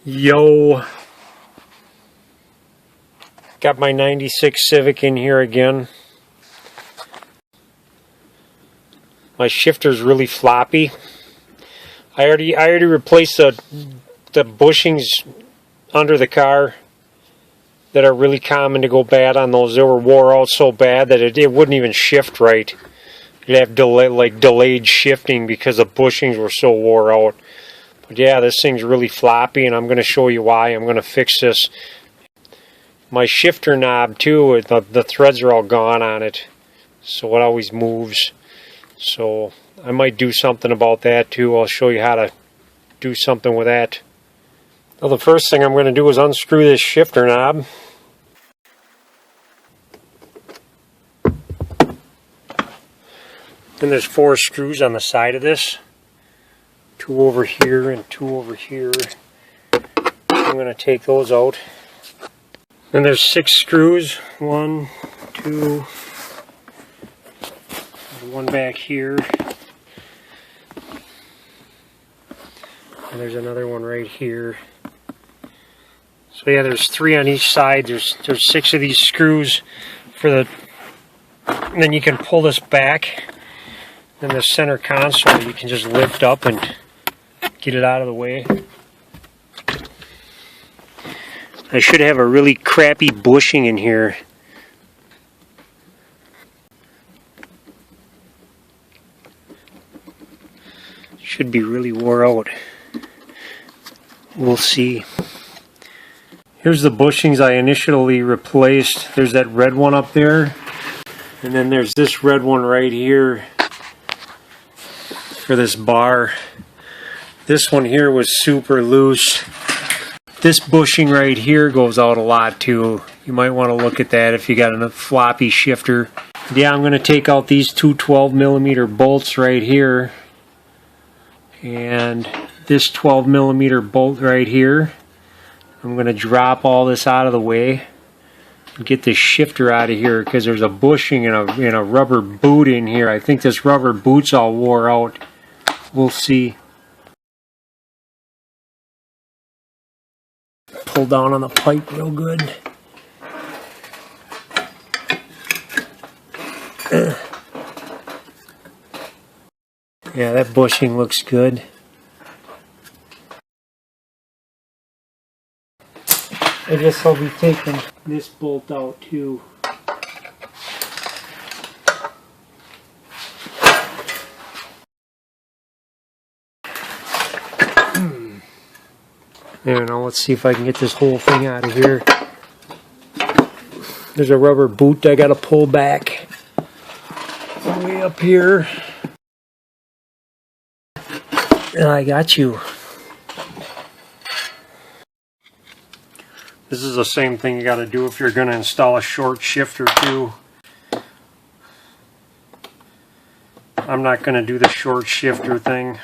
Yo, got my 96 Civic in here again. My shifter's really floppy. I already replaced the bushings under the car that are really common to go bad on those. They were wore out so bad that it wouldn't even shift right. You'd have delayed shifting because the bushings were so wore out. But yeah, this thing's really floppy, and I'm going to show you why. I'm going to fix this. My shifter knob too, the threads are all gone on it, so it always moves. So I might do something about that too. I'll show you how to do something with that. Well, the first thing I'm going to do is unscrew this shifter knob. Then there's 4 screws on the side of this. 2 over here and 2 over here. I'm going to take those out. Then there's 6 screws. 1, 2, one back here. And there's another one right here. So yeah, there's 3 on each side. There's 6 of these screws for the. And then you can pull this back. Then the center console you can just lift up and get it out of the way. I should have a really crappy bushing in here. Should be really wore out. We'll see. Here's the bushings I initially replaced. There's that red one up there. And then there's this red one right here for this bar. This one here was super loose. This bushing right here goes out a lot too. You might want to look at that if you got a floppy shifter. Yeah, I'm going to take out these 2 12mm bolts right here. And this 12mm bolt right here. I'm going to drop all this out of the way and get this shifter out of here because there's a bushing and a rubber boot in here. I think this rubber boot's all wore out. We'll see. Pull down on the pipe real good. Yeah, that bushing looks good. I guess I'll be taking this bolt out too. There, now let's see if I can get this whole thing out of here. There's a rubber boot I gotta pull back way up here. And I got you. This is the same thing you gotta do if you're gonna install a short shifter too. I'm not gonna do the short shifter thing.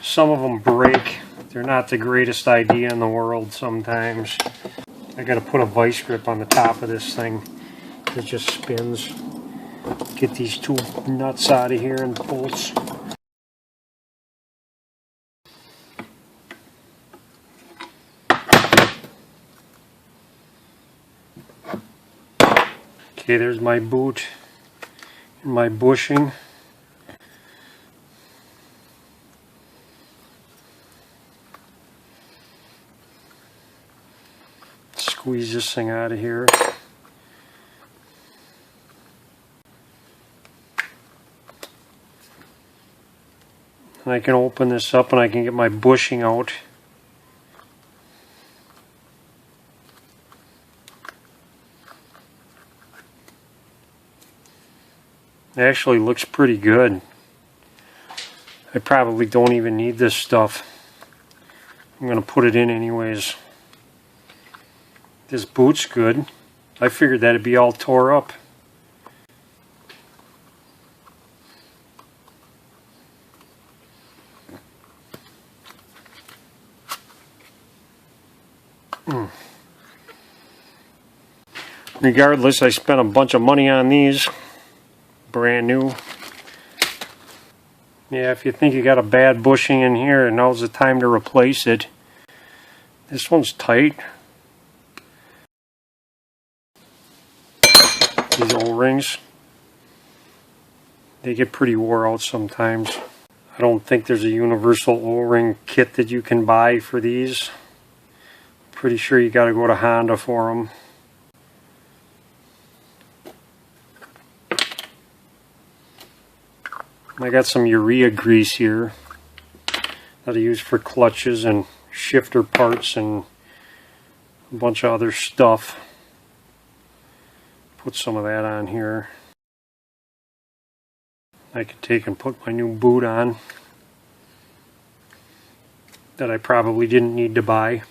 Some of them break. They're not the greatest idea in the world sometimes. I gotta put a vice grip on the top of this thing. It just spins. Get these 2 nuts out of here and bolts. Okay, there's my boot and my bushing. Squeeze this thing out of here. And I can open this up and I can get my bushing out. It actually looks pretty good. I probably don't even need this stuff. I'm going to put it in anyways. This boot's good. I figured that'd be all tore up. Regardless, I spent a bunch of money on these. Brand new. Yeah, if you think you got a bad bushing in here, now's the time to replace it. This one's tight. These O-rings, they get pretty wore out sometimes. I don't think there's a universal O-ring kit that you can buy for these. Pretty sure you gotta go to Honda for them. I got some urea grease here that I use for clutches and shifter parts and a bunch of other stuff. Put some of that on here. I could take and put my new boot on that I probably didn't need to buy.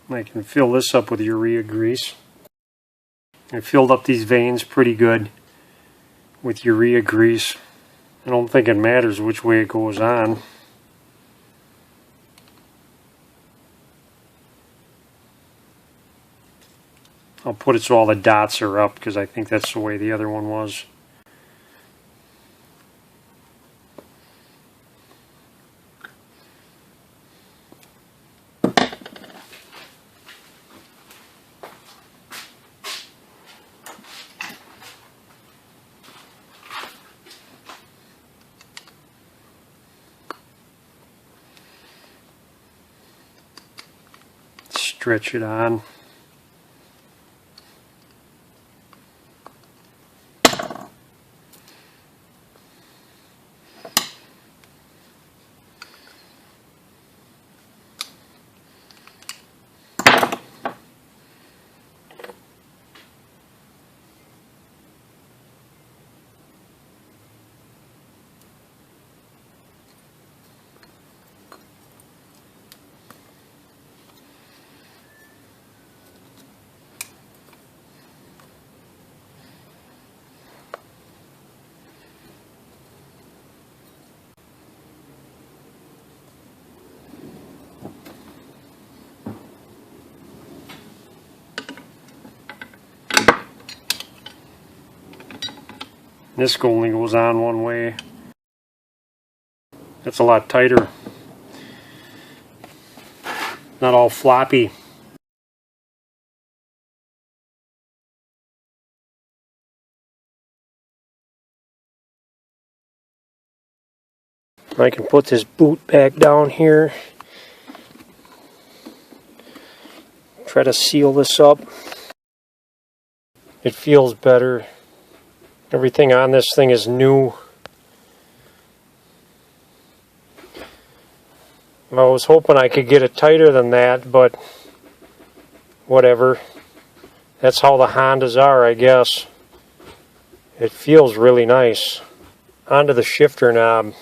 I can fill this up with urea grease. I filled up these veins pretty good with urea grease. I don't think it matters which way it goes on. I'll put it so all the dots are up because I think that's the way the other one was. Stretch it on. This only goes on one way. That's a lot tighter. Not all floppy. I can put this boot back down here. Try to seal this up. It feels better. Everything on this thing is new. I was hoping I could get it tighter than that, but whatever. That's how the Hondas are, I guess. It feels really nice. Onto the shifter knob.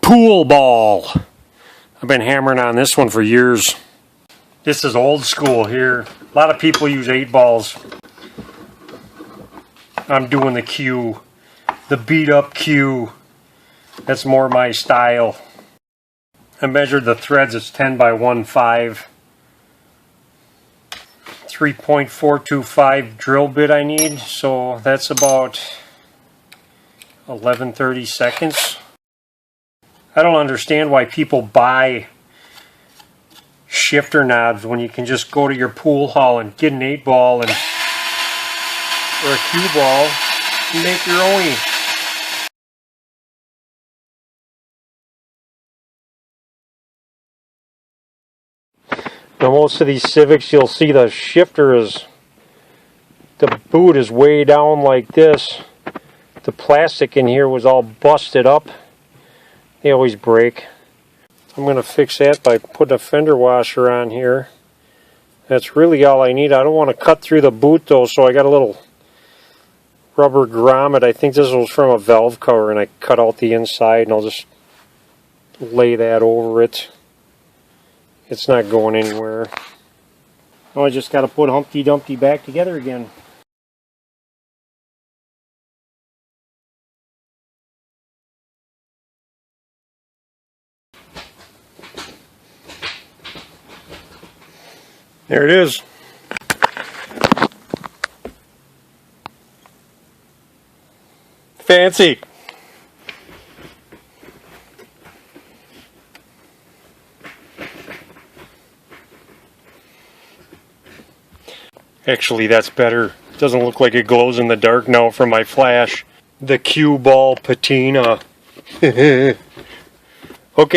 Pool ball. I've been hammering on this one for years. This is old school here. A lot of people use 8 balls. I'm doing the Q. The beat up Q. That's more my style. I measured the threads. It's 10 by 1.5. 3.425 drill bit I need. So that's about 11-30 seconds. I don't understand why people buy shifter knobs when you can just go to your pool hall and get an 8 ball and or a cue ball and make your own. Now most of these Civics, you'll see the shifter is, the boot is way down like this. The plastic in here was all busted up. They always break. I'm going to fix that by putting a fender washer on here. That's really all I need. I don't want to cut through the boot though, so I got a little rubber grommet. I think this was from a valve cover, and I cut out the inside, and I'll just lay that over it. It's not going anywhere. Now I just got to put Humpty Dumpty back together again. There it is. Fancy. Actually, that's better. It doesn't look like it glows in the dark now from my flash. The cue ball patina. Okay,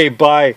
bye.